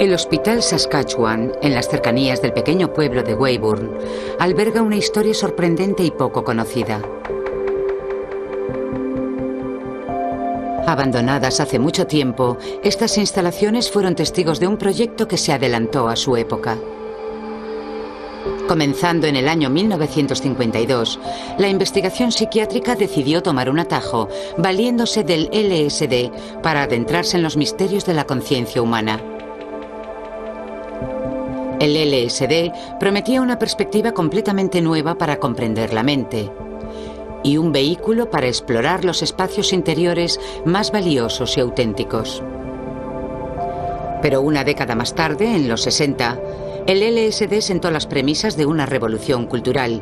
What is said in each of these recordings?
El Hospital Saskatchewan, en las cercanías del pequeño pueblo de Weyburn, alberga una historia sorprendente y poco conocida. Abandonadas hace mucho tiempo, estas instalaciones fueron testigos de un proyecto que se adelantó a su época. Comenzando en el año 1952, la investigación psiquiátrica decidió tomar un atajo, valiéndose del LSD para adentrarse en los misterios de la conciencia humana. El LSD prometía una perspectiva completamente nueva para comprender la mente y un vehículo para explorar los espacios interiores más valiosos y auténticos. Pero una década más tarde, en los 60, el LSD sentó las premisas de una revolución cultural,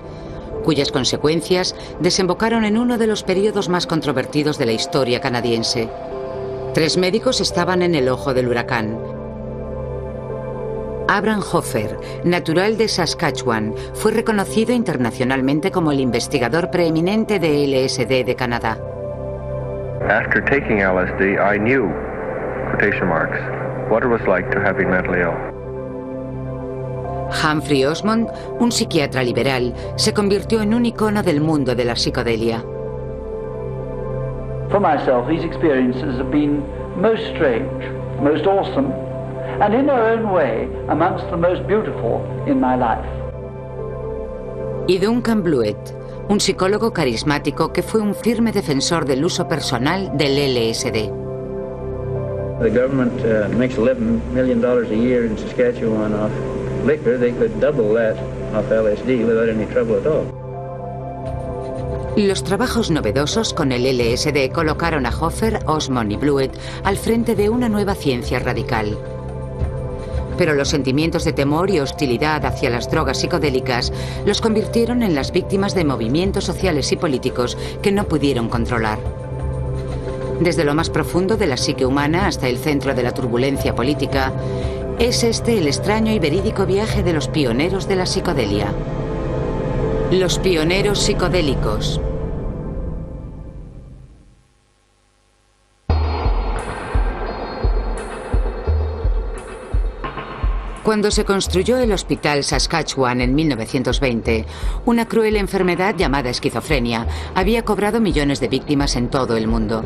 cuyas consecuencias desembocaron en uno de los periodos más controvertidos de la historia canadiense. 3 médicos estaban en el ojo del huracán. Abraham Hoffer, natural de Saskatchewan, fue reconocido internacionalmente como el investigador preeminente de LSD de Canadá. After taking LSD, I knew, quotation marks, what it was like to have been mentally ill. Humphrey Osmond, un psiquiatra liberal, se convirtió en un icono del mundo de la psicodelia. For myself, these experiences have been most strange, most awesome, and in their own way, amongst the most beautiful in my life. Y Duncan Blewett, un psicólogo carismático que fue un firme defensor del uso personal del LSD. The government makes $11 million a year in Saskatchewan off liquor. They could double that off LSD without any trouble at all. Los trabajos novedosos con el LSD colocaron a Hoffer, Osmond y Blewett al frente de una nueva ciencia radical. Pero los sentimientos de temor y hostilidad hacia las drogas psicodélicas los convirtieron en las víctimas de movimientos sociales y políticos que no pudieron controlar. Desde lo más profundo de la psique humana hasta el centro de la turbulencia política, es este el extraño y verídico viaje de los pioneros de la psicodelia. Los pioneros psicodélicos. Cuando se construyó el Hospital Saskatchewan en 1920, una cruel enfermedad llamada esquizofrenia había cobrado millones de víctimas en todo el mundo.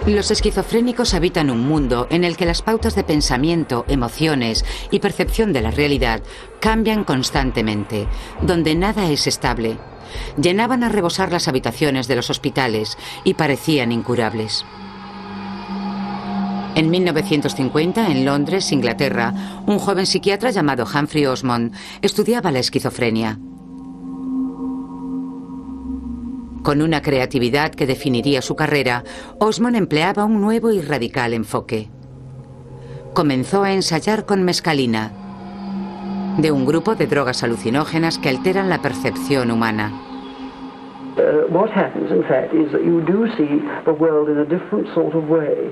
Los esquizofrénicos habitan un mundo en el que las pautas de pensamiento, emociones y percepción de la realidad cambian constantemente, donde nada es estable. Llenaban a rebosar las habitaciones de los hospitales y parecían incurables. En 1950, en Londres, Inglaterra, un joven psiquiatra llamado Humphrey Osmond estudiaba la esquizofrenia. Con una creatividad que definiría su carrera, Osmond empleaba un nuevo y radical enfoque. Comenzó a ensayar con mescalina, de un grupo de drogas alucinógenas que alteran la percepción humana. What happens, in fact, is that you do see the world in a different sort of way.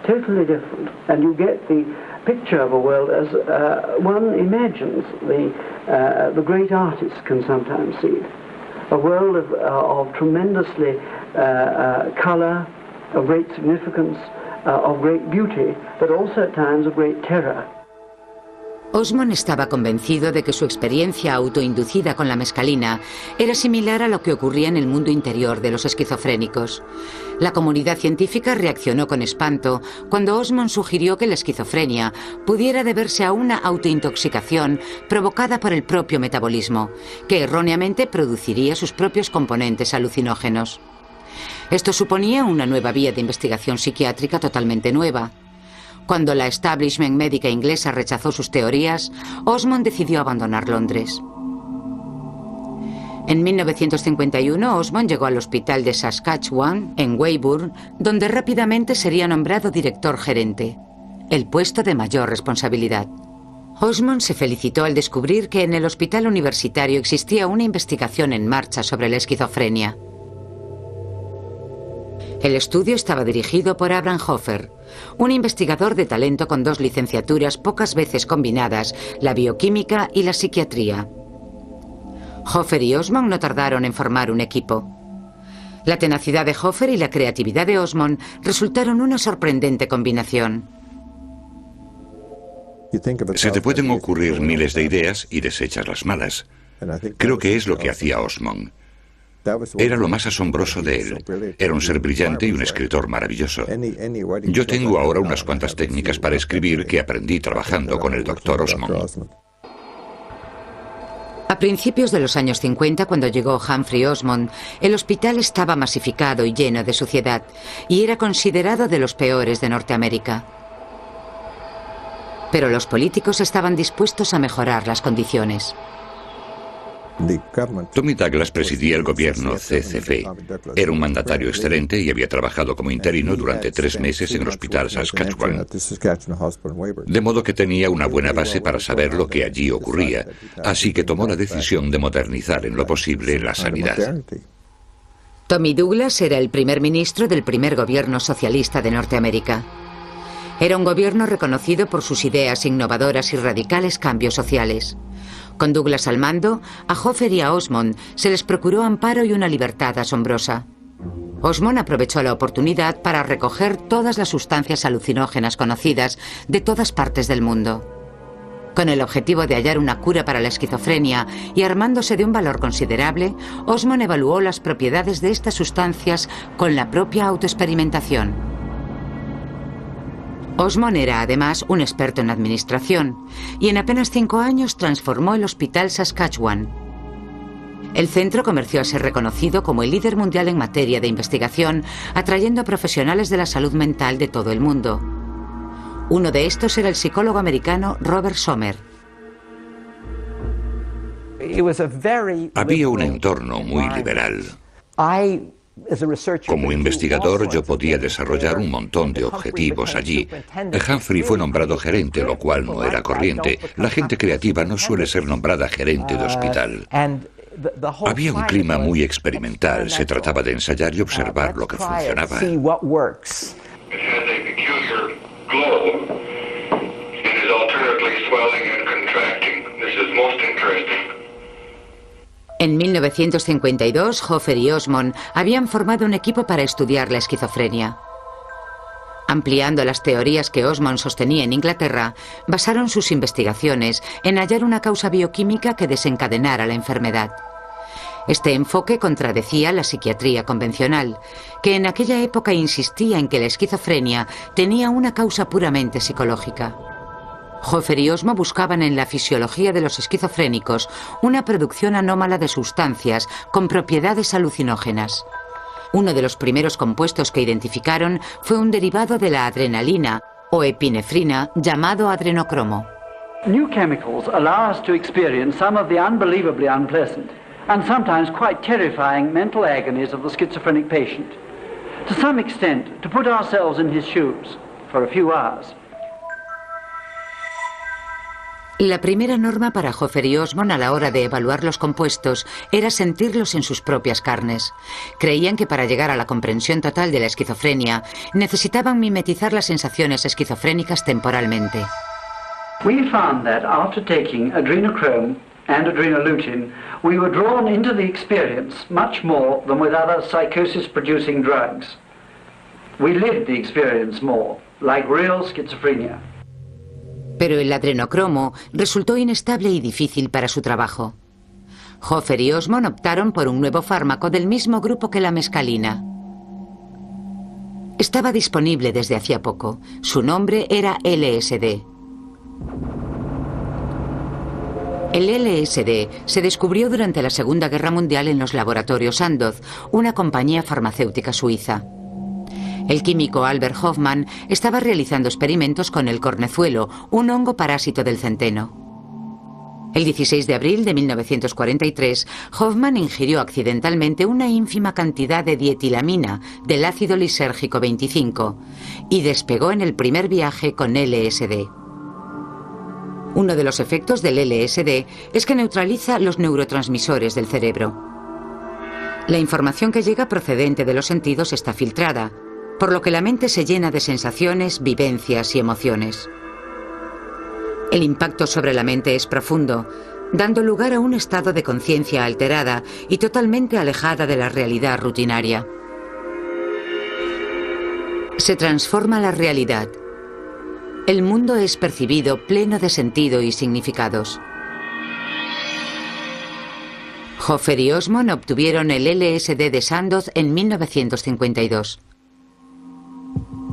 Totally different, and you get the picture of a world as one imagines the great artists can sometimes see it. A world of tremendously colour, of great significance, of great beauty, but also at times of great terror. Osmond estaba convencido de que su experiencia autoinducida con la mescalina era similar a lo que ocurría en el mundo interior de los esquizofrénicos. La comunidad científica reaccionó con espanto cuando Osmond sugirió que la esquizofrenia pudiera deberse a una autointoxicación provocada por el propio metabolismo, que erróneamente produciría sus propios componentes alucinógenos. Esto suponía una nueva vía de investigación psiquiátrica totalmente nueva. Cuando la establishment médica inglesa rechazó sus teorías, Osmond decidió abandonar Londres. En 1951, Osmond llegó al Hospital de Saskatchewan, en Weyburn, donde rápidamente sería nombrado director gerente, el puesto de mayor responsabilidad. Osmond se felicitó al descubrir que en el hospital universitario existía una investigación en marcha sobre la esquizofrenia. El estudio estaba dirigido por Abraham Hoffer, un investigador de talento con 2 licenciaturas pocas veces combinadas, la bioquímica y la psiquiatría. Hoffer y Osmond no tardaron en formar un equipo. La tenacidad de Hoffer y la creatividad de Osmond resultaron una sorprendente combinación. Se te pueden ocurrir miles de ideas y desechas las malas. Creo que es lo que hacía Osmond. Era lo más asombroso de él. Era un ser brillante y un escritor maravilloso. Yo tengo ahora unas cuantas técnicas para escribir que aprendí trabajando con el Dr. Osmond. A principios de los años 50, cuando llegó Humphrey Osmond, el hospital estaba masificado y lleno de suciedad, y era considerado de los peores de Norteamérica. Pero los políticos estaban dispuestos a mejorar las condiciones. Tommy Douglas presidía el gobierno CCF. Era un mandatario excelente y había trabajado como interino durante 3 meses en el hospital Saskatchewan. De modo que tenía una buena base para saber lo que allí ocurría, así que tomó la decisión de modernizar en lo posible la sanidad. Tommy Douglas era el primer ministro del primer gobierno socialista de Norteamérica. Era un gobierno reconocido por sus ideas innovadoras y radicales cambios sociales. Con Douglas al mando, a Hoffer y a Osmond se les procuró amparo y una libertad asombrosa. Osmond aprovechó la oportunidad para recoger todas las sustancias alucinógenas conocidas de todas partes del mundo. Con el objetivo de hallar una cura para la esquizofrenia y armándose de un valor considerable, Osmond evaluó las propiedades de estas sustancias con la propia autoexperimentación. Osmond era además un experto en administración y en apenas 5 años transformó el Hospital Saskatchewan. El centro comenzó a ser reconocido como el líder mundial en materia de investigación, atrayendo a profesionales de la salud mental de todo el mundo. Uno de estos era el psicólogo americano Robert Sommer. Había un entorno muy liberal. Como investigador yo podía desarrollar un montón de objetivos allí. Humphrey fue nombrado gerente, lo cual no era corriente. La gente creativa no suele ser nombrada gerente de hospital. Había un clima muy experimental. Se trataba de ensayar y observar lo que funcionaba. En 1952, Hoffer y Osmond habían formado un equipo para estudiar la esquizofrenia. Ampliando las teorías que Osmond sostenía en Inglaterra, basaron sus investigaciones en hallar una causa bioquímica que desencadenara la enfermedad. Este enfoque contradecía la psiquiatría convencional, que en aquella época insistía en que la esquizofrenia tenía una causa puramente psicológica. Hoffer y Osmond buscaban en la fisiología de los esquizofrénicos una producción anómala de sustancias con propiedades alucinógenas. Uno de los primeros compuestos que identificaron fue un derivado de la adrenalina o epinefrina llamado adrenocromo. New chemicals allow us to experience some of the unbelievably unpleasant and sometimes quite terrifying mental agonies of the schizophrenic patient. To some extent, to put ourselves in his shoes for a few hours. La primera norma para Hoffer y Osmond a la hora de evaluar los compuestos era sentirlos en sus propias carnes. Creían que para llegar a la comprensión total de la esquizofrenia necesitaban mimetizar las sensaciones esquizofrénicas temporalmente. We found that after taking adrenochrome and adrenolutin, we were drawn into the experience much more than with other psychosis-producing drugs. We lived the experience more, like real schizophrenia. Pero el adrenocromo resultó inestable y difícil para su trabajo. Hoffer y Osmond optaron por un nuevo fármaco del mismo grupo que la mescalina. Estaba disponible desde hacía poco. Su nombre era LSD. El LSD se descubrió durante la Segunda Guerra Mundial en los laboratorios Sandoz, una compañía farmacéutica suiza. El químico Albert Hofmann estaba realizando experimentos con el cornezuelo, un hongo parásito del centeno. El 16 de abril de 1943, Hofmann ingirió accidentalmente una ínfima cantidad de dietilamina del ácido lisérgico 25 y despegó en el primer viaje con LSD. Uno de los efectos del LSD es que neutraliza los neurotransmisores del cerebro. La información que llega procedente de los sentidos está filtrada, por lo que la mente se llena de sensaciones, vivencias y emociones. El impacto sobre la mente es profundo, dando lugar a un estado de conciencia alterada y totalmente alejada de la realidad rutinaria. Se transforma la realidad. El mundo es percibido pleno de sentido y significados. Hoffer y Osmond obtuvieron el LSD de Sandoz en 1952.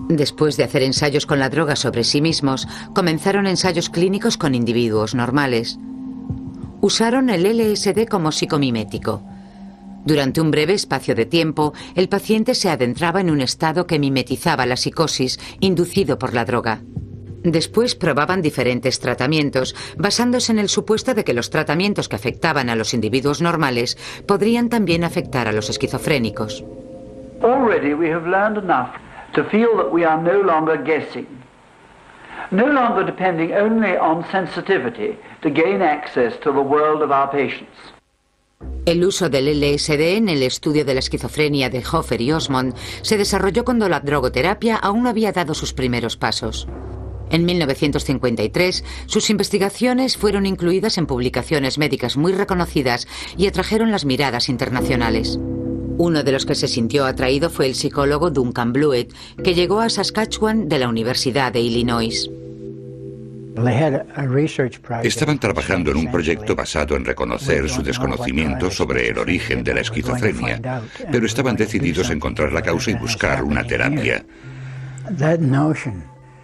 Después de hacer ensayos con la droga sobre sí mismos, comenzaron ensayos clínicos con individuos normales. Usaron el LSD como psicomimético. Durante un breve espacio de tiempo, el paciente se adentraba en un estado que mimetizaba la psicosis inducido por la droga. Después probaban diferentes tratamientos, basándose en el supuesto de que los tratamientos que afectaban a los individuos normales podrían también afectar a los esquizofrénicos. Already we have learned enough to feel that we are no longer guessing, no longer depending only on sensitivity to gain access to the world of our patients. El uso del LSD en el estudio de la esquizofrenia de Hoffer y Osmond se desarrolló cuando la drogoterapia aún no había dado sus primeros pasos. En 1953, sus investigaciones fueron incluidas en publicaciones médicas muy reconocidas y atrajeron las miradas internacionales. Uno de los que se sintió atraído fue el psicólogo Duncan Blewett, que llegó a Saskatchewan de la Universidad de Illinois. Estaban trabajando en un proyecto basado en reconocer su desconocimiento sobre el origen de la esquizofrenia, pero estaban decididos a encontrar la causa y buscar una terapia.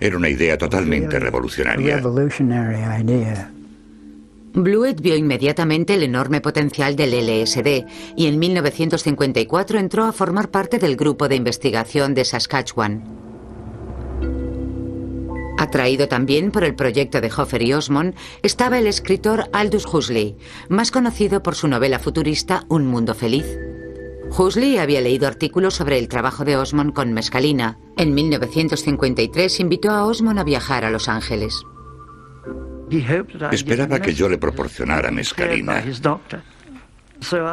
Era una idea totalmente revolucionaria. Blewett vio inmediatamente el enorme potencial del LSD y en 1954 entró a formar parte del grupo de investigación de Saskatchewan. Atraído también por el proyecto de Hoffer y Osmond, estaba el escritor Aldous Huxley, más conocido por su novela futurista Un mundo feliz. Huxley había leído artículos sobre el trabajo de Osmond con mescalina. En 1953 invitó a Osmond a viajar a Los Ángeles. Esperaba que yo le proporcionara mescalina.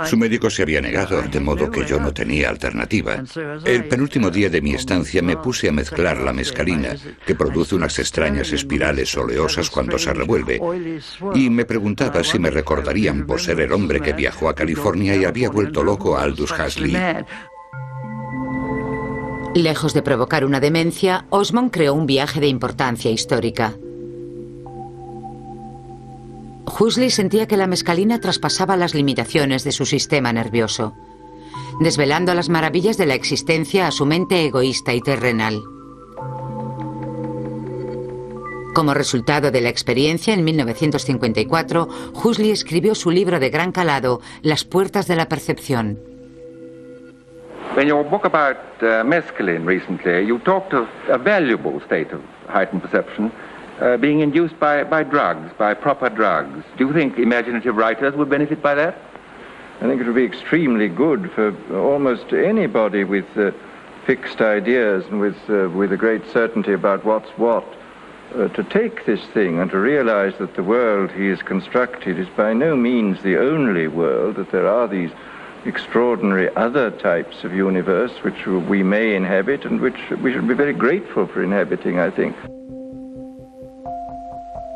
Su médico se había negado, de modo que yo no tenía alternativa. El penúltimo día de mi estancia me puse a mezclar la mescalina, que produce unas extrañas espirales oleosas cuando se revuelve, y me preguntaba si me recordarían por ser el hombre que viajó a California y había vuelto loco a Aldous Huxley. Lejos de provocar una demencia, Osmond creó un viaje de importancia histórica. Huxley sentía que la mescalina traspasaba las limitaciones de su sistema nervioso, desvelando las maravillas de la existencia a su mente egoísta y terrenal. Como resultado de la experiencia, en 1954, Huxley escribió su libro de gran calado, Las puertas de la percepción. In your book about mescaline recently, you talked of a valuable state of heightened perception being induced by drugs, by proper drugs. Do you think imaginative writers would benefit by that? I think it would be extremely good for almost anybody with fixed ideas and with a great certainty about what's what to take this thing and to realize that the world he has constructed is by no means the only world, that there are these extraordinary other types of universe which we may inhabit and which we should be very grateful for inhabiting, I think.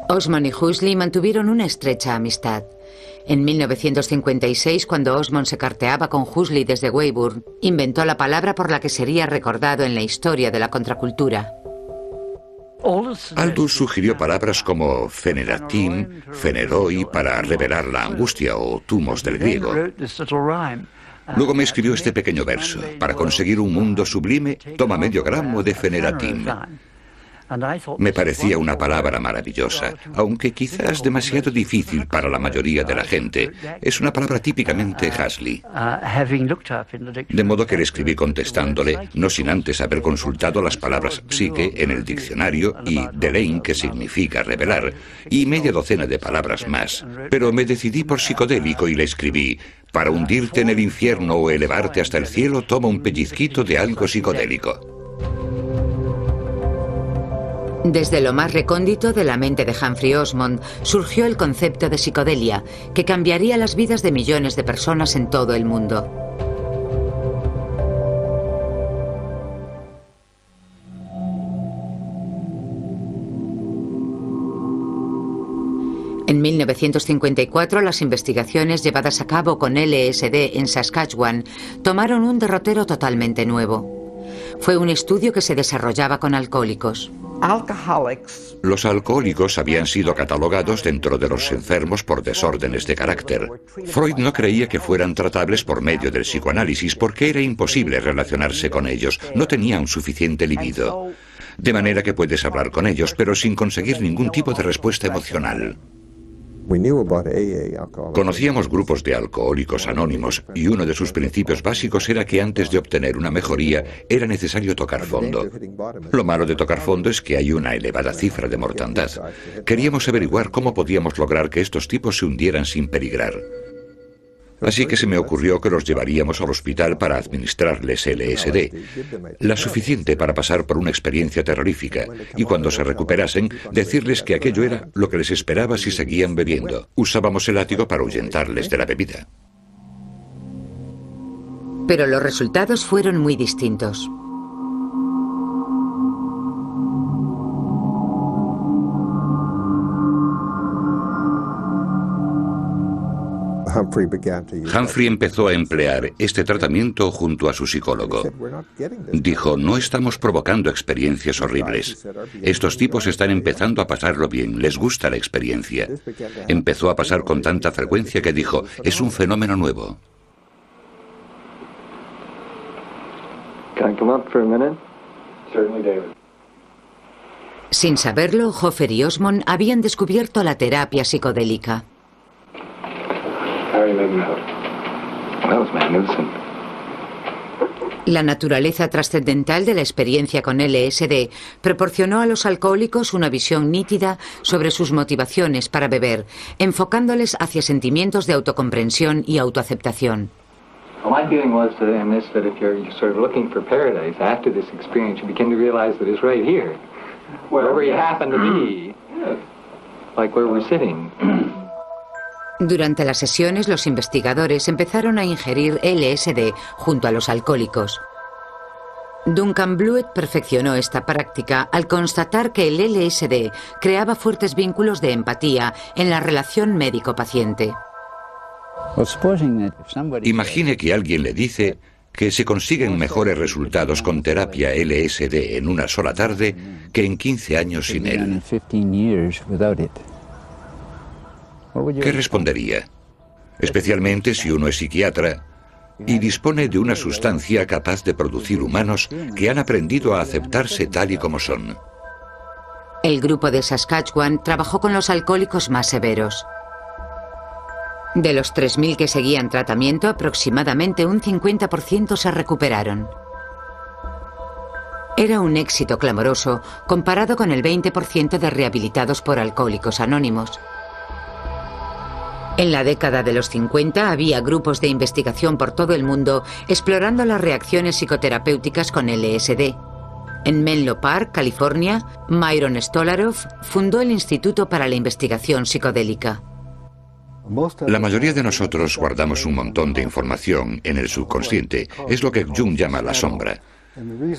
Osmond y Huxley mantuvieron una estrecha amistad. En 1956, cuando Osmond se carteaba con Huxley desde Weyburn, inventó la palabra por la que sería recordado en la historia de la contracultura. Aldous sugirió palabras como feneratim, feneroi para revelar la angustia o tumos del griego. Luego me escribió este pequeño verso: para conseguir un mundo sublime, toma medio gramo de feneratim. Me parecía una palabra maravillosa, aunque quizás demasiado difícil para la mayoría de la gente. Es una palabra típicamente Huxley. De modo que le escribí contestándole, no sin antes haber consultado las palabras psique en el diccionario y delein, que significa revelar, y media docena de palabras más. Pero me decidí por psicodélico y le escribí: para hundirte en el infierno o elevarte hasta el cielo, toma un pellizquito de algo psicodélico. Desde lo más recóndito de la mente de Humphrey Osmond surgió el concepto de psicodelia, que cambiaría las vidas de millones de personas en todo el mundo. En En 1954, las investigaciones llevadas a cabo con LSD en Saskatchewan tomaron un derrotero totalmente nuevo. Fue un estudio que se desarrollaba con alcohólicos. Los alcohólicos habían sido catalogados dentro de los enfermos por desórdenes de carácter. Freud no creía que fueran tratables por medio del psicoanálisis porque era imposible relacionarse con ellos, no tenían suficiente libido. De manera que puedes hablar con ellos, pero sin conseguir ningún tipo de respuesta emocional. Conocíamos grupos de alcohólicos anónimos y uno de sus principios básicos era que antes de obtener una mejoría era necesario tocar fondo. Lo malo de tocar fondo es que hay una elevada cifra de mortandad. Queríamos averiguar cómo podíamos lograr que estos tipos se hundieran sin peligrar. Así que se me ocurrió que los llevaríamos al hospital para administrarles LSD, la suficiente para pasar por una experiencia terrorífica, y cuando se recuperasen, decirles que aquello era lo que les esperaba si seguían bebiendo. Usábamos el látigo para ahuyentarles de la bebida. Pero los resultados fueron muy distintos. Humphrey empezó a emplear este tratamiento junto a su psicólogo. Dijo, no estamos provocando experiencias horribles. Estos tipos están empezando a pasarlo bien, les gusta la experiencia. Empezó a pasar con tanta frecuencia que dijo, es un fenómeno nuevo. Sin saberlo, Hoffer y Osmond habían descubierto la terapia psicodélica. La naturaleza trascendental de la experiencia con LSD proporcionó a los alcohólicos una visión nítida sobre sus motivaciones para beber, enfocándoles hacia sentimientos de autocomprensión y autoaceptación. My feeling was in this that if you're sort of looking for paradise after this experience, you begin to realize that it's right here, wherever you happen to be, like where we're sitting. Durante las sesiones, los investigadores empezaron a ingerir LSD junto a los alcohólicos. Duncan Blewett perfeccionó esta práctica al constatar que el LSD creaba fuertes vínculos de empatía en la relación médico-paciente. Imagine que alguien le dice que se consiguen mejores resultados con terapia LSD en una sola tarde que en 15 años sin él. ¿Qué respondería? Especialmente si uno es psiquiatra y dispone de una sustancia capaz de producir humanos que han aprendido a aceptarse tal y como son. El grupo de Saskatchewan trabajó con los alcohólicos más severos. De los 3.000 que seguían tratamiento, aproximadamente un 50% se recuperaron. Era un éxito clamoroso comparado con el 20% de rehabilitados por Alcohólicos Anónimos. En la década de los 50 había grupos de investigación por todo el mundo explorando las reacciones psicoterapéuticas con LSD. En Menlo Park, California, Myron Stolarov fundó el Instituto para la Investigación Psicodélica. La mayoría de nosotros guardamos un montón de información en el subconsciente. Es lo que Jung llama la sombra.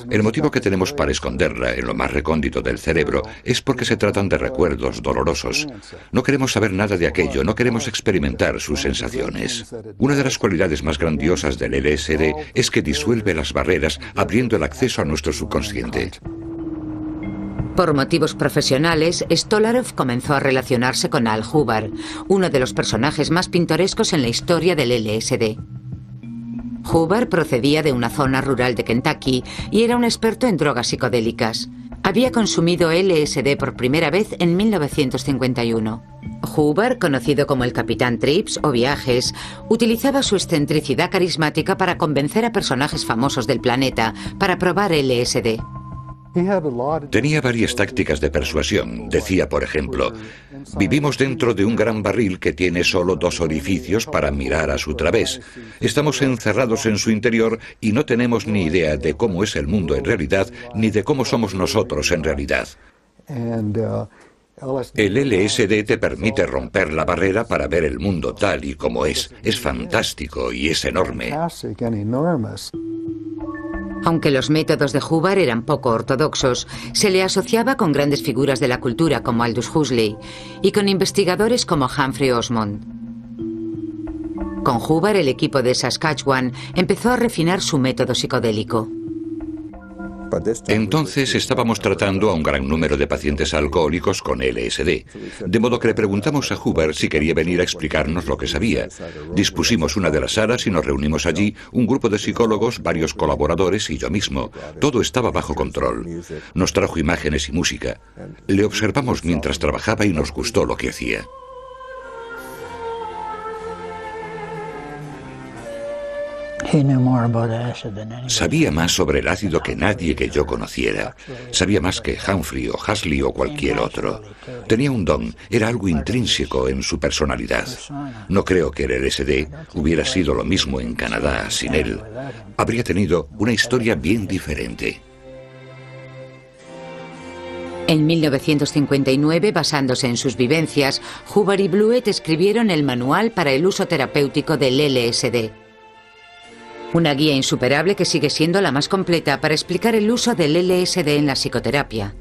El motivo que tenemos para esconderla en lo más recóndito del cerebro es porque se tratan de recuerdos dolorosos. No queremos saber nada de aquello, no queremos experimentar sus sensaciones. Una de las cualidades más grandiosas del LSD es que disuelve las barreras, abriendo el acceso a nuestro subconsciente. Por motivos profesionales, Stolarov comenzó a relacionarse con Al Hubbard, uno de los personajes más pintorescos en la historia del LSD. Hubbard procedía de una zona rural de Kentucky y era un experto en drogas psicodélicas. Había consumido LSD por primera vez en 1951. Hubbard, conocido como el Capitán Trips o Viajes, utilizaba su excentricidad carismática para convencer a personajes famosos del planeta para probar LSD. Tenía varias tácticas de persuasión. Decía, por ejemplo, vivimos dentro de un gran barril que tiene solo 2 orificios para mirar a su través. Estamos encerrados en su interior y no tenemos ni idea de cómo es el mundo en realidad, ni de cómo somos nosotros en realidad. El LSD te permite romper la barrera para ver el mundo tal y como es. Es fantástico y es enorme. Aunque los métodos de Hubbard eran poco ortodoxos, se le asociaba con grandes figuras de la cultura como Aldous Huxley y con investigadores como Humphrey Osmond. Con Hubbard, el equipo de Saskatchewan empezó a refinar su método psicodélico. Entonces estábamos tratando a un gran número de pacientes alcohólicos con LSD, de modo que le preguntamos a Hubbard si quería venir a explicarnos lo que sabía. Dispusimos una de las salas y nos reunimos allí, un grupo de psicólogos, varios colaboradores y yo mismo. Todo estaba bajo control. Nos trajo imágenes y música. Le observamos mientras trabajaba y nos gustó lo que hacía. Sabía más sobre el ácido que nadie que yo conociera. Sabía más que Humphrey o Huxley o cualquier otro. Tenía un don, era algo intrínseco en su personalidad. No creo que el LSD hubiera sido lo mismo en Canadá sin él. Habría tenido una historia bien diferente. En 1959, basándose en sus vivencias, Hubbard y Blewett escribieron el Manual para el uso terapéutico del LSD. Una guía insuperable que sigue siendo la más completa para explicar el uso del LSD en la psicoterapia.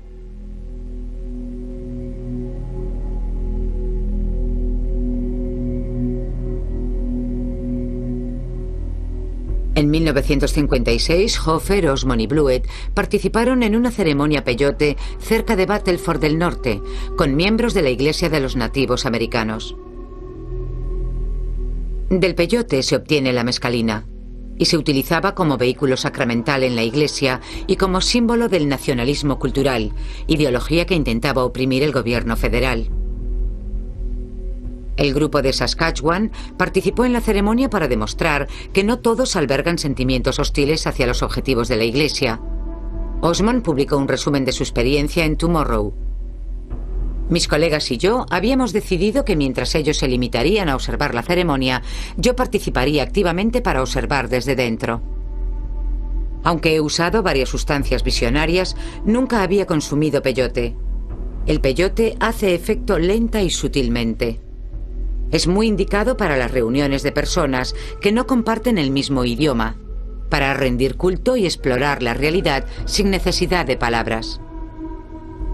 En 1956, Hoffer, Osmond y Blewett participaron en una ceremonia peyote cerca de Battleford del Norte, con miembros de la Iglesia de los Nativos Americanos. Del peyote se obtiene la mescalina, y se utilizaba como vehículo sacramental en la Iglesia y como símbolo del nacionalismo cultural, ideología que intentaba oprimir el gobierno federal. El grupo de Saskatchewan participó en la ceremonia para demostrar que no todos albergan sentimientos hostiles hacia los objetivos de la Iglesia. Osmond publicó un resumen de su experiencia en Tomorrow. Mis colegas y yo habíamos decidido que mientras ellos se limitarían a observar la ceremonia, yo participaría activamente para observar desde dentro. Aunque he usado varias sustancias visionarias, nunca había consumido peyote. El peyote hace efecto lenta y sutilmente. Es muy indicado para las reuniones de personas que no comparten el mismo idioma, para rendir culto y explorar la realidad sin necesidad de palabras.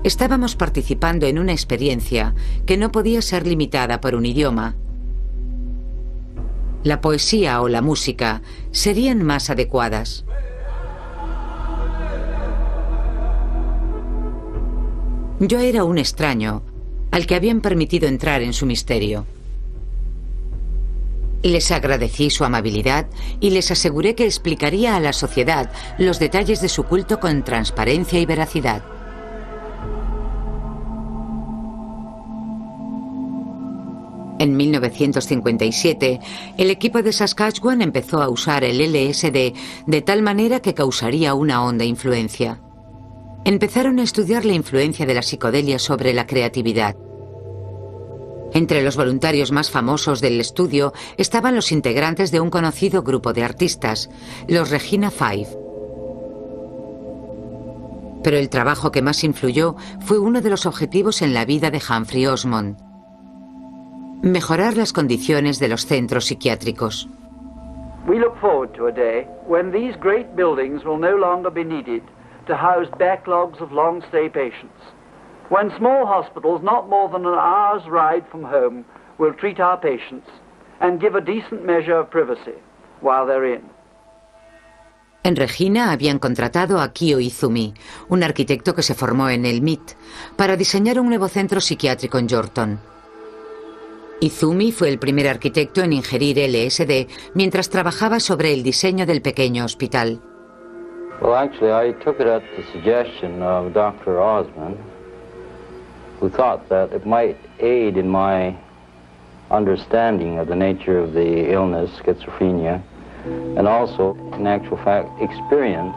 Estábamos participando en una experiencia que no podía ser limitada por un idioma. La poesía o la música serían más adecuadas. Yo era un extraño al que habían permitido entrar en su misterio. Les agradecí su amabilidad y les aseguré que explicaría a la sociedad los detalles de su culto con transparencia y veracidad. En 1957, el equipo de Saskatchewan empezó a usar el LSD de tal manera que causaría una honda influencia. Empezaron a estudiar la influencia de la psicodelia sobre la creatividad. Entre los voluntarios más famosos del estudio estaban los integrantes de un conocido grupo de artistas, los Regina Five. Pero el trabajo que más influyó fue uno de los objetivos en la vida de Humphrey Osmond: mejorar las condiciones de los centros psiquiátricos. We look forward to a day when these great buildings will no longer be needed to house backlogs of long-stay patients. When small hospitals not more than an hour's ride from home will treat our patients and give a decent measure of privacy while they're in. En Regina habían contratado a Kyo Izumi, un arquitecto que se formó en el MIT, para diseñar un nuevo centro psiquiátrico en Yorkton. Izumi fue el primer arquitecto en ingerir LSD mientras trabajaba sobre el diseño del pequeño hospital. Well, actually, I took it at the suggestion of Dr. Osmond, who thought that it might aid in my understanding of the nature of the illness, schizophrenia, and also, in actual fact, experience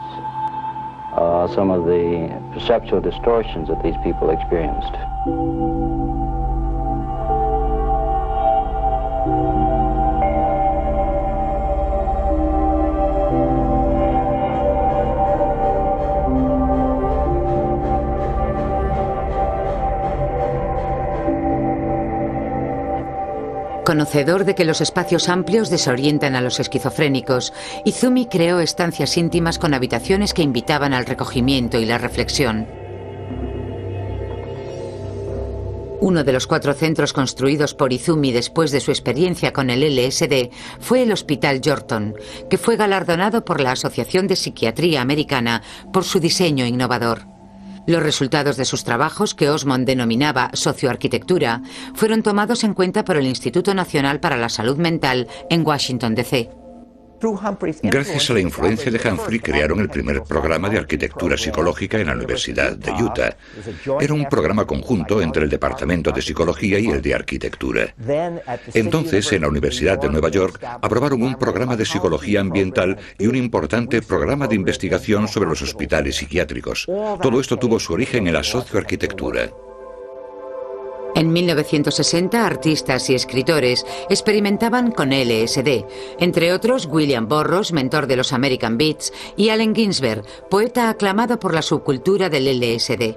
some of the perceptual distortions that these people experienced. Conocedor de que los espacios amplios desorientan a los esquizofrénicos, Izumi creó estancias íntimas con habitaciones que invitaban al recogimiento y la reflexión. Uno de los 4 centros construidos por Izumi después de su experiencia con el LSD fue el Hospital Yorkton, que fue galardonado por la Asociación de Psiquiatría Americana por su diseño innovador. Los resultados de sus trabajos, que Osmond denominaba socioarquitectura, fueron tomados en cuenta por el Instituto Nacional para la Salud Mental en Washington, D.C. Gracias a la influencia de Humphrey crearon el primer programa de arquitectura psicológica en la Universidad de Utah. Era un programa conjunto entre el Departamento de Psicología y el de Arquitectura. Entonces, en la Universidad de Nueva York, aprobaron un programa de psicología ambiental y un importante programa de investigación sobre los hospitales psiquiátricos. Todo esto tuvo su origen en la socioarquitectura. En 1960, artistas y escritores experimentaban con LSD, entre otros William Burroughs, mentor de los American Beats, y Allen Ginsberg, poeta aclamado por la subcultura del LSD.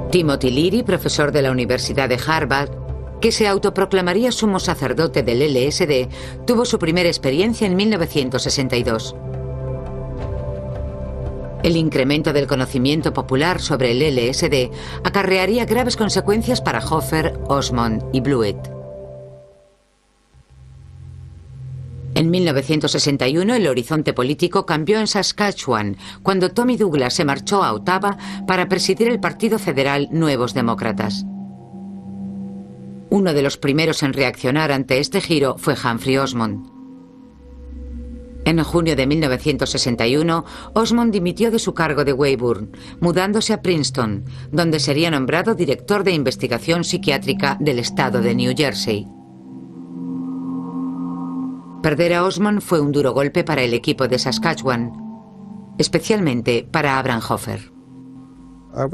Timothy Leary, profesor de la Universidad de Harvard, que se autoproclamaría sumo sacerdote del LSD, tuvo su primera experiencia en 1962. El incremento del conocimiento popular sobre el LSD acarrearía graves consecuencias para Hoffer, Osmond y Blewett. En 1961 el horizonte político cambió en Saskatchewan, cuando Tommy Douglas se marchó a Ottawa para presidir el Partido Federal Nuevos Demócratas. Uno de los primeros en reaccionar ante este giro fue Humphrey Osmond. En junio de 1961, Osmond dimitió de su cargo de Weyburn, mudándose a Princeton, donde sería nombrado director de investigación psiquiátrica del estado de New Jersey. Perder a Osmond fue un duro golpe para el equipo de Saskatchewan, especialmente para Abraham Hoffer.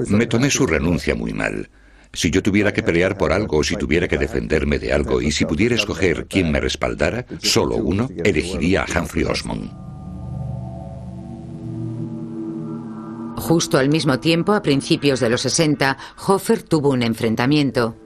Me tomé su renuncia muy mal. Si yo tuviera que pelear por algo, o si tuviera que defenderme de algo, y si pudiera escoger quién me respaldara, solo uno, elegiría a Humphrey Osmond. Justo al mismo tiempo, a principios de los 60, Hoffer tuvo un enfrentamiento.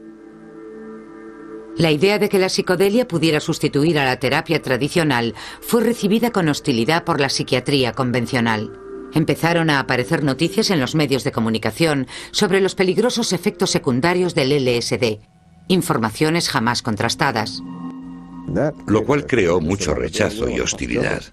La idea de que la psicodelia pudiera sustituir a la terapia tradicional fue recibida con hostilidad por la psiquiatría convencional. Empezaron a aparecer noticias en los medios de comunicación sobre los peligrosos efectos secundarios del LSD, informaciones jamás contrastadas. Lo cual creó mucho rechazo y hostilidad.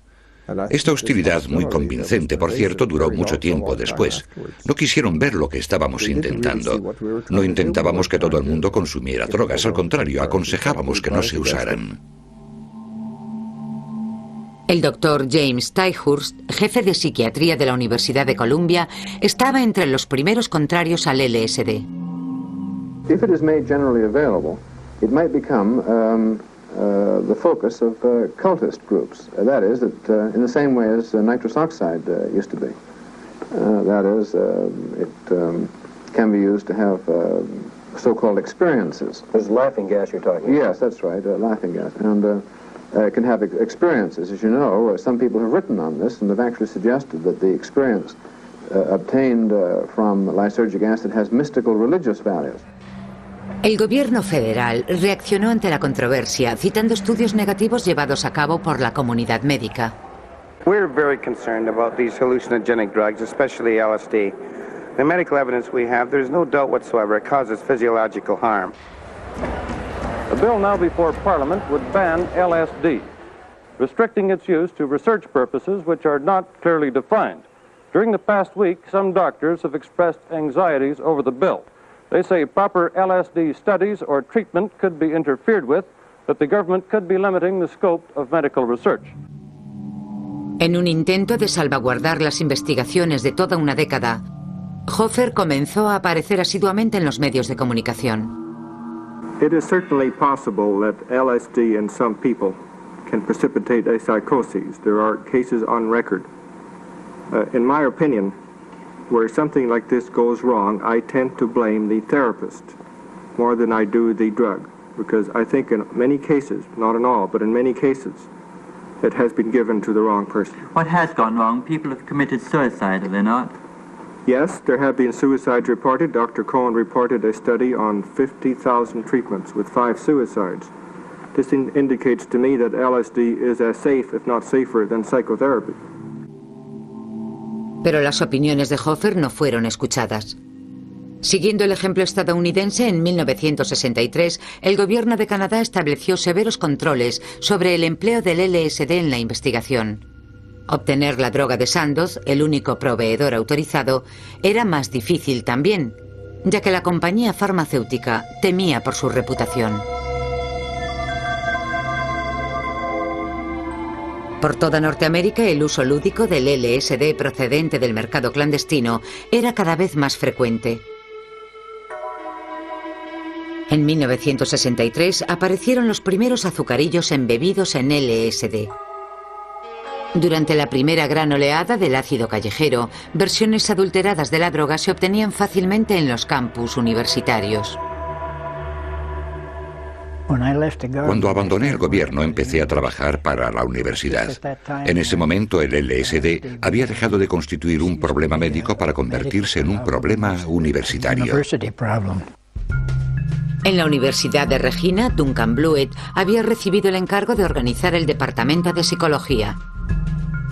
Esta hostilidad, muy convincente, por cierto, duró mucho tiempo después. No quisieron ver lo que estábamos intentando. No intentábamos que todo el mundo consumiera drogas, al contrario, aconsejábamos que no se usaran. El doctor James Tigehurst, jefe de psiquiatría de la Universidad de Columbia, estaba entre los primeros contrarios al LSD. If it is made generally available, it might become the focus of cultist groups. That is, that in the same way as nitrous oxide used to be. That is, it can be used to have so-called experiences. This is laughing gas you're talking about. Yes, that's right, laughing gas. And can have experiences. As you know, some people have written on this and have actually suggested that the experience obtained from lysergic acid has mystical religious values. El gobierno federal reaccionó ante la controversia, citando estudios negativos llevados a cabo por la comunidad médica. We're very concerned about these hallucinogenic drugs, especially LSD. The medical evidence we have, there's no doubt whatsoever it causes physiological harm. The bill now before Parliament would ban LSD, restricting its use to research purposes which are not clearly defined. During the past week, some doctors have expressed anxieties over the bill. They say proper LSD studies or treatment could be interfered with, that the government could be limiting the scope of medical research. En un intento de salvaguardar las investigaciones de toda una década, Hoffer comenzó a aparecer asiduamente en los medios de comunicación. It is certainly possible that LSD in some people can precipitate a psychosis. There are cases on record. In my opinion, where something like this goes wrong, I tend to blame the therapist more than I do the drug, because I think in many cases, not in all, but in many cases, it has been given to the wrong person. What has gone wrong? People have committed suicide, have they not? Yes, there have been suicides reported. Dr. Cohen reported a study on 50,000 treatments with 5 suicides. This indicates to me that LSD is as safe, if not safer, than psychotherapy. Pero las opiniones de Hoffer no fueron escuchadas. Siguiendo el ejemplo estadounidense, en 1963, el gobierno de Canadá estableció severos controles sobre el empleo del LSD en la investigación. Obtener la droga de Sandoz, el único proveedor autorizado, era más difícil también, ya que la compañía farmacéutica temía por su reputación. Por toda Norteamérica, el uso lúdico del LSD procedente del mercado clandestino era cada vez más frecuente. En 1963 aparecieron los primeros azucarillos embebidos en LSD. Durante la primera gran oleada del ácido callejero, versiones adulteradas de la droga se obtenían fácilmente en los campus universitarios. Cuando abandoné el gobierno, empecé a trabajar para la universidad. En ese momento, el LSD había dejado de constituir un problema médico para convertirse en un problema universitario. En la Universidad de Regina, Duncan Blewett había recibido el encargo de organizar el Departamento de Psicología.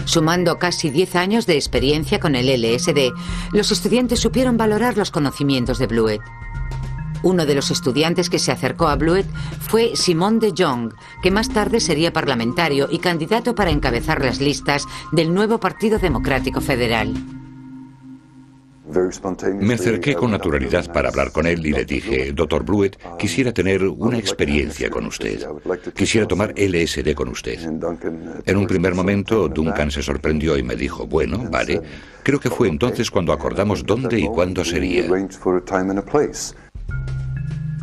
Sumando casi 10 años de experiencia con el LSD, los estudiantes supieron valorar los conocimientos de Blewett. Uno de los estudiantes que se acercó a Blewett fue Simon de Jong, que más tarde sería parlamentario y candidato para encabezar las listas del nuevo Partido Democrático Federal. Me acerqué con naturalidad para hablar con él y le dije: Dr. Blewett, quisiera tener una experiencia con usted. Quisiera tomar LSD con usted. En un primer momento, Duncan se sorprendió y me dijo: bueno, vale. Creo que fue entonces cuando acordamos dónde y cuándo sería.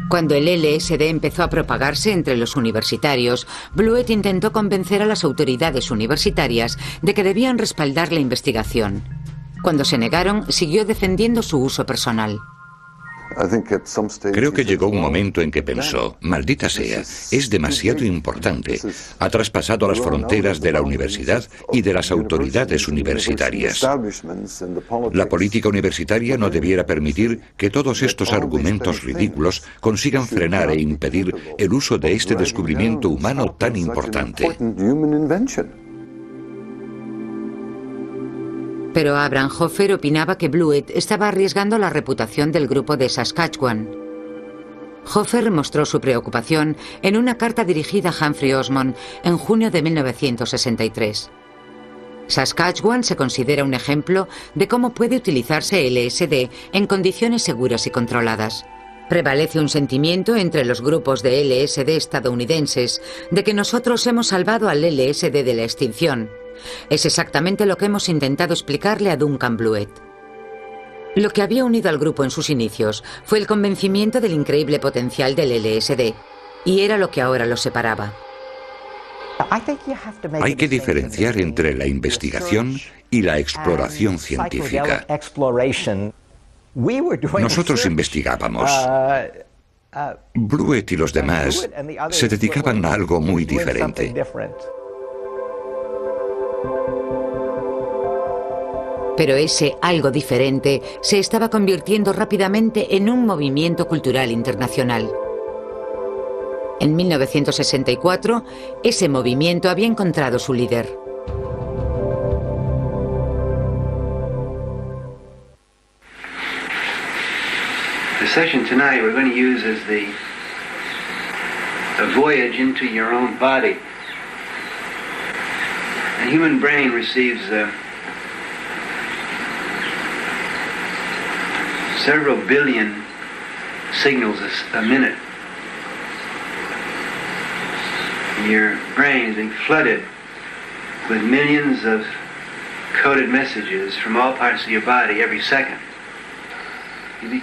Cuando el LSD empezó a propagarse entre los universitarios, Blewett intentó convencer a las autoridades universitarias de que debían respaldar la investigación. Cuando se negaron, siguió defendiendo su uso personal. Creo que llegó un momento en que pensó: maldita sea, es demasiado importante. Ha traspasado las fronteras de la universidad y de las autoridades universitarias. La política universitaria no debiera permitir que todos estos argumentos ridículos consigan frenar e impedir el uso de este descubrimiento humano tan importante. Pero Abraham Hoffer opinaba que Blewett estaba arriesgando la reputación del grupo de Saskatchewan. Hoffer mostró su preocupación en una carta dirigida a Humphrey Osmond en junio de 1963. Saskatchewan se considera un ejemplo de cómo puede utilizarse LSD en condiciones seguras y controladas. Prevalece un sentimiento entre los grupos de LSD estadounidenses de que nosotros hemos salvado al LSD de la extinción. Es exactamente lo que hemos intentado explicarle a Duncan Blewett. Lo que había unido al grupo en sus inicios fue el convencimiento del increíble potencial del LSD, y era lo que ahora los separaba. Hay que diferenciar entre la investigación y la exploración científica. Nosotros investigábamos. Blewett y los demás se dedicaban a algo muy diferente. Pero ese algo diferente se estaba convirtiendo rápidamente en un movimiento cultural internacional. En 1964, ese movimiento había encontrado su líder. The session tonight we're going to use as a voyage into your own body. The human brain receives several billion signals a minute. Your brain is being flooded with millions of coded messages from all parts of your body every second.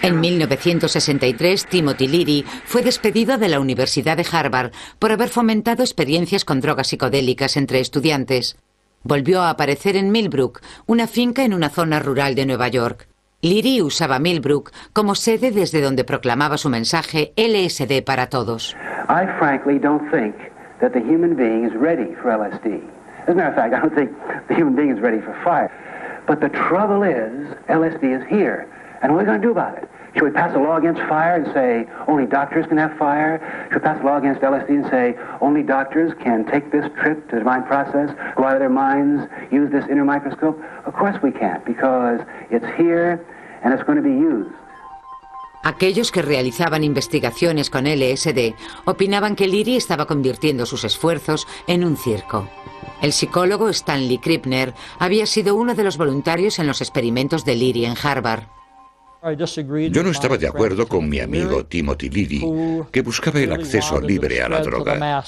En 1963, Timothy Leary fue despedido de la Universidad de Harvard por haber fomentado experiencias con drogas psicodélicas entre estudiantes. Volvió a aparecer en Millbrook, una finca en una zona rural de Nueva York. Leary usaba Millbrook como sede desde donde proclamaba su mensaje LSD para todos. I frankly don't think that the human being is ready for LSD. As a matter of fact, I don't think the human being is ready for fire. But the trouble is, LSD is here. And what are we going to do about it? Should we pass a law against fire and say only doctors can have fire? Should we pass a law against LSD and say only doctors can take this trip to the divine process, go out of their minds, use this inner microscope? Of course we can't, because it's here and it's going to be used. Aquellos que realizaban investigaciones con LSD opinaban que Leary estaba convirtiendo sus esfuerzos en un circo. El psicólogo Stanley Krippner había sido uno de los voluntarios en los experimentos de Leary en Harvard. Yo no estaba de acuerdo con mi amigo Timothy Leary, que buscaba el acceso libre a la droga.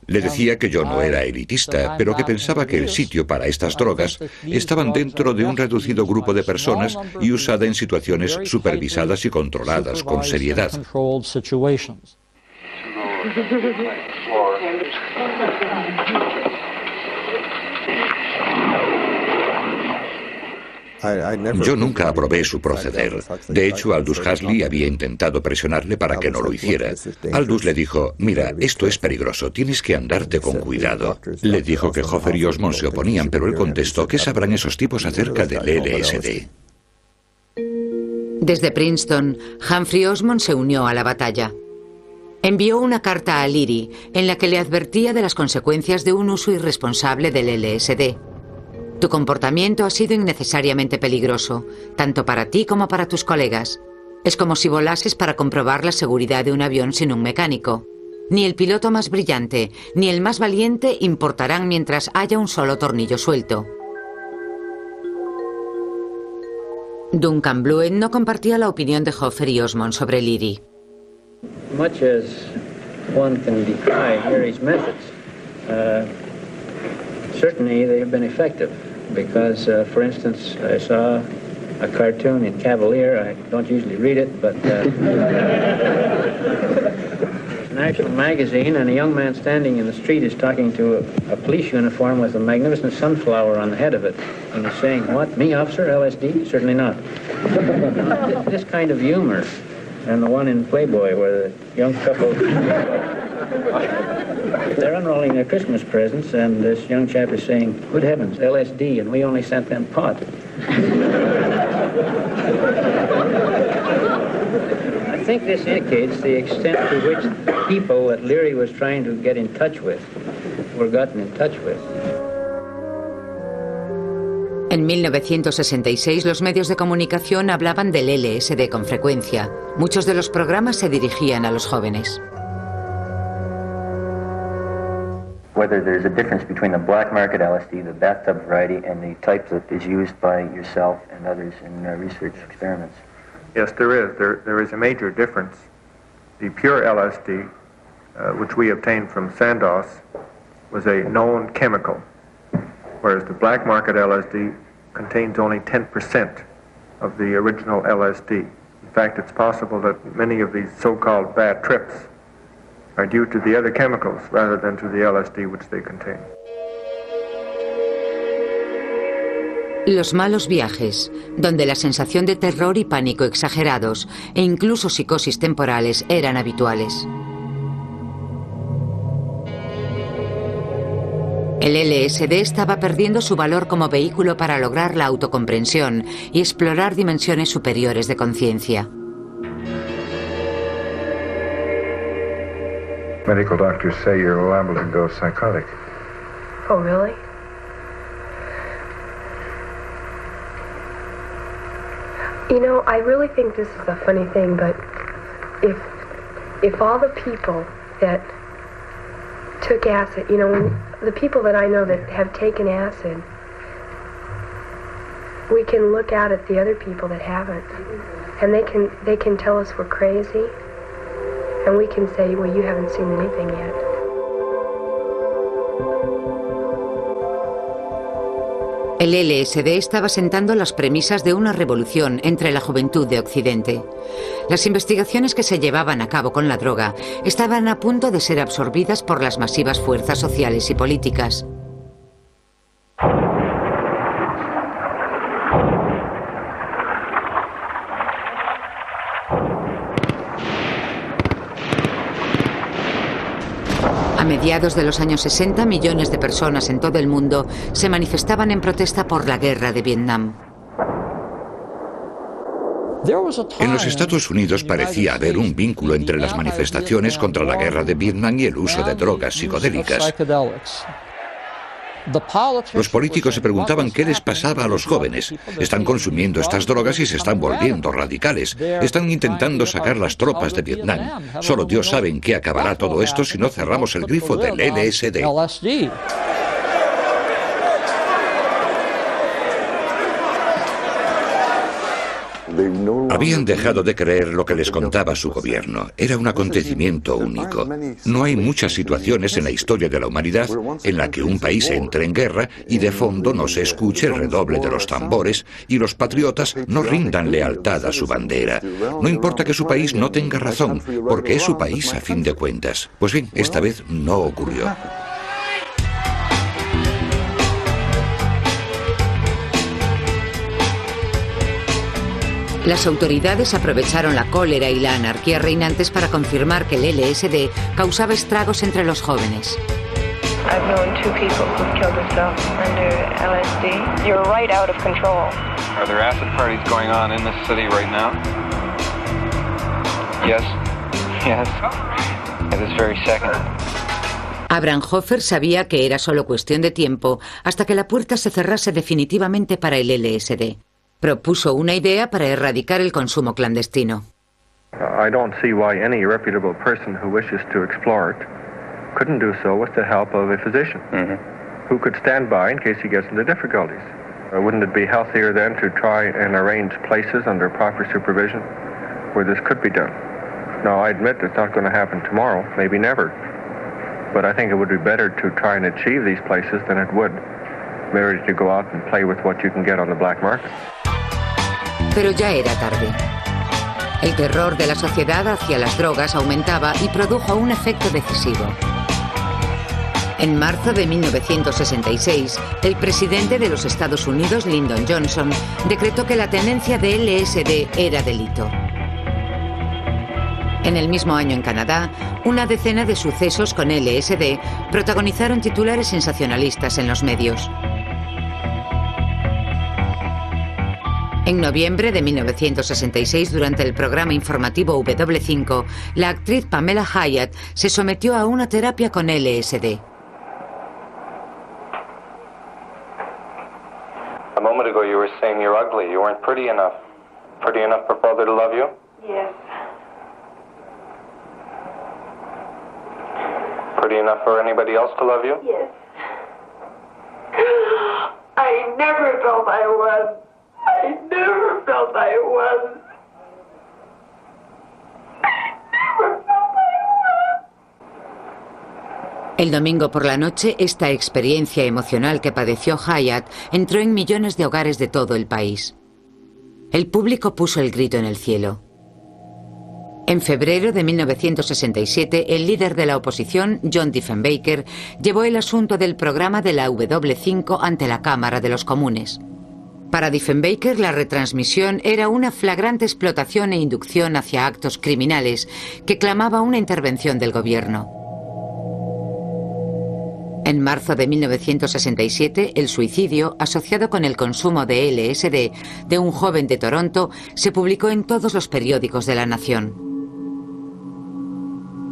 Le decía que yo no era elitista, pero que pensaba que el sitio para estas drogas estaban dentro de un reducido grupo de personas y usada en situaciones supervisadas y controladas con seriedad. Yo nunca aprobé su proceder. De hecho, Aldous Huxley había intentado presionarle para que no lo hiciera. Aldous le dijo, mira, esto es peligroso, tienes que andarte con cuidado. Le dijo que Hoffer y Osmond se oponían, pero él contestó, ¿qué sabrán esos tipos acerca del LSD? Desde Princeton, Humphrey Osmond se unió a la batalla. Envió una carta a Leary en la que le advertía de las consecuencias de un uso irresponsable del LSD. Tu comportamiento ha sido innecesariamente peligroso, tanto para ti como para tus colegas. Es como si volases para comprobar la seguridad de un avión sin un mecánico. Ni el piloto más brillante, ni el más valiente importarán mientras haya un solo tornillo suelto. Duncan Blewett no compartía la opinión de Hoffer y Osmond sobre Leary. Much as one can decry Leary's methods, certainly they have been effective. Because, for instance, I saw a cartoon in Cavalier. I don't usually read it, but National Magazine, and a young man standing in the street is talking to a police uniform with a magnificent sunflower on the head of it. And he's saying, what, me, officer, LSD? Certainly not. This kind of humor, and the one in Playboy where the young couple... They're unrolling their Christmas presents, and this young chap is saying, good heavens, LSD, and we only sent them pot. I think this indicates the extent to which people that Leary was trying to get in touch with were gotten in touch with. En 1966 los medios de comunicación hablaban del LSD con frecuencia. Muchos de los programas se dirigían a los jóvenes. Whether there's a difference between the black market LSD, the bathtub variety, and the type that is used by yourself and others in research experiments. Yes, there is. There is a major difference. The pure LSD, which we obtained from Sandoz, was a known chemical, whereas the black market LSD contains only 10% of the original LSD. In fact, it's possible that many of these so-called bad trips are due to the other chemicals rather than to the LSD which they contain. Los malos viajes, donde la sensación de terror y pánico exagerados e incluso psicosis temporales eran habituales. El LSD estaba perdiendo su valor como vehículo para lograr la autocomprensión y explorar dimensiones superiores de conciencia. Medical doctors say you're liable to go psychotic. Oh, really? You know, I really think this is a funny thing, but if all the people that took acid, you know, when the people that I know that have taken acid, we can look out at the other people that haven't, and they can tell us we're crazy. And we can say, well, you haven't seen anything yet. El LSD estaba sentando las premisas de una revolución entre la juventud de Occidente. Las investigaciones que se llevaban a cabo con la droga estaban a punto de ser absorbidas por las masivas fuerzas sociales y políticas. A mediados de los años 60, millones de personas en todo el mundo se manifestaban en protesta por la guerra de Vietnam. En los Estados Unidos parecía haber un vínculo entre las manifestaciones contra la guerra de Vietnam y el uso de drogas psicodélicas. Los políticos se preguntaban qué les pasaba a los jóvenes. Están consumiendo estas drogas y se están volviendo radicales. Están intentando sacar las tropas de Vietnam. Solo Dios sabe en qué acabará todo esto si no cerramos el grifo del LSD. Habían dejado de creer lo que les contaba su gobierno. Era un acontecimiento único. No hay muchas situaciones en la historia de la humanidad en la que un país entre en guerra y de fondo no se escuche el redoble de los tambores y los patriotas no rindan lealtad a su bandera. No importa que su país no tenga razón, porque es su país a fin de cuentas. Pues bien, esta vez no ocurrió. Las autoridades aprovecharon la cólera y la anarquía reinantes para confirmar que el LSD causaba estragos entre los jóvenes. I've known 2 people who've killed themselves under LSD. You're right out of control. Are there acid parties going on in this city right now? Yes. Yes. At this very second. Abraham Hoffer sabía que era solo cuestión de tiempo hasta que la puerta se cerrase definitivamente para el LSD. Propuso una idea para erradicar el consumo clandestino. I don't see why any reputable person who wishes to explore it couldn't do so with the help of a physician who could stand by in case he gets into difficulties. Wouldn't it be healthier then to try and arrange places under proper supervision where this could be done? Now, I admit it's not going to happen tomorrow, maybe never, but I think it would be better to try and achieve these places than it would merely to go out and play with what you can get on the black market. Pero ya era tarde. El terror de la sociedad hacia las drogas aumentaba y produjo un efecto decisivo. En marzo de 1966, el presidente de los Estados Unidos, Lyndon Johnson, decretó que la tenencia de LSD era delito. En el mismo año en Canadá, una decena de sucesos con LSD protagonizaron titulares sensacionalistas en los medios. En noviembre de 1966, durante el programa informativo W5, la actriz Pamela Hyatt se sometió a una terapia con LSD. A moment ago you were saying you're ugly. You weren't pretty enough. Pretty enough for father to love you? Yes. Pretty enough for anybody else to love you? Yes. I never felt I was. I never felt I was. El domingo por la noche, esta experiencia emocional que padeció Hyatt entró en millones de hogares de todo el país. El público puso el grito en el cielo. En febrero de 1967, el líder de la oposición, John Diefenbaker, llevó el asunto del programa de la W5 ante la Cámara de los Comunes. Para Diefenbaker, la retransmisión era una flagrante explotación e inducción hacia actos criminales que clamaba una intervención del gobierno. En marzo de 1967, el suicidio, asociado con el consumo de LSD de un joven de Toronto, se publicó en todos los periódicos de la nación.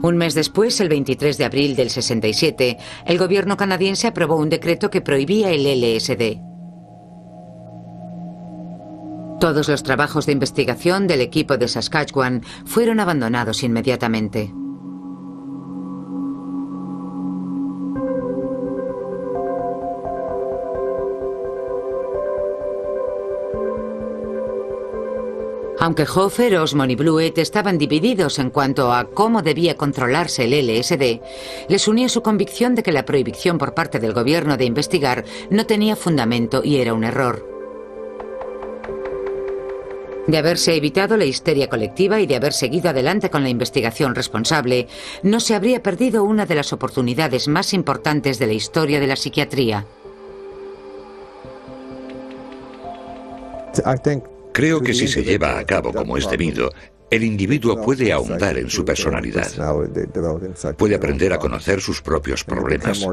Un mes después, el 23 de abril del 67, el gobierno canadiense aprobó un decreto que prohibía el LSD. Todos los trabajos de investigación del equipo de Saskatchewan fueron abandonados inmediatamente. Aunque Hoffer, Osmond y Blewett estaban divididos en cuanto a cómo debía controlarse el LSD, les unía su convicción de que la prohibición por parte del gobierno de investigar no tenía fundamento y era un error. De haberse evitado la histeria colectiva y de haber seguido adelante con la investigación responsable, no se habría perdido una de las oportunidades más importantes de la historia de la psiquiatría. Creo que si se lleva a cabo como es debido, El individuo puede ahondar en su personalidad. Puede aprender a conocer sus propios problemas.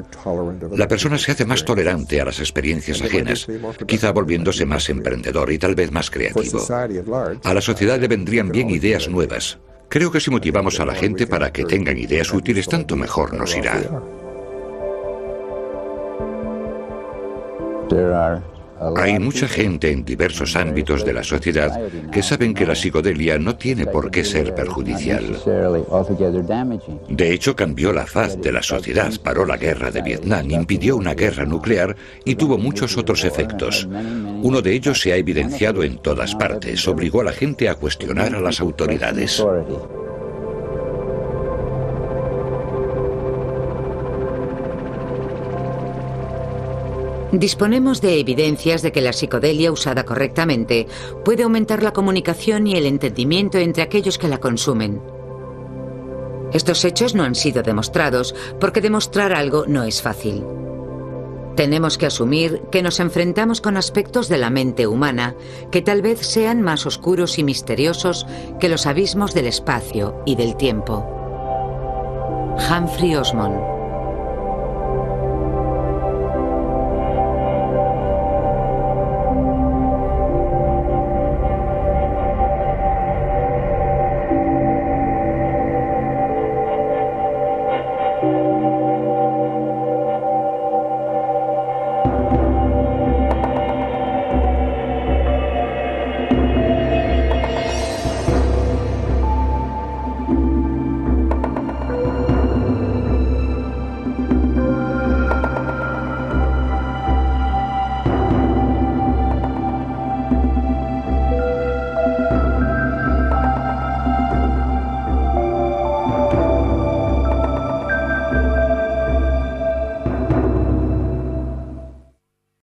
La persona se hace más tolerante a las experiencias ajenas, quizá volviéndose más emprendedor y tal vez más creativo. A la sociedad le vendrían bien ideas nuevas. Creo que si motivamos a la gente para que tengan ideas útiles, tanto mejor nos irá. Hay mucha gente en diversos ámbitos de la sociedad que saben que la psicodelia no tiene por qué ser perjudicial. De hecho, cambió la faz de la sociedad, paró la guerra de Vietnam, impidió una guerra nuclear y tuvo muchos otros efectos. Uno de ellos se ha evidenciado en todas partes, obligó a la gente a cuestionar a las autoridades. Disponemos de evidencias de que la psicodelia usada correctamente puede aumentar la comunicación y el entendimiento entre aquellos que la consumen. Estos hechos no han sido demostrados porque demostrar algo no es fácil. Tenemos que asumir que nos enfrentamos con aspectos de la mente humana que tal vez sean más oscuros y misteriosos que los abismos del espacio y del tiempo. Humphrey Osmond.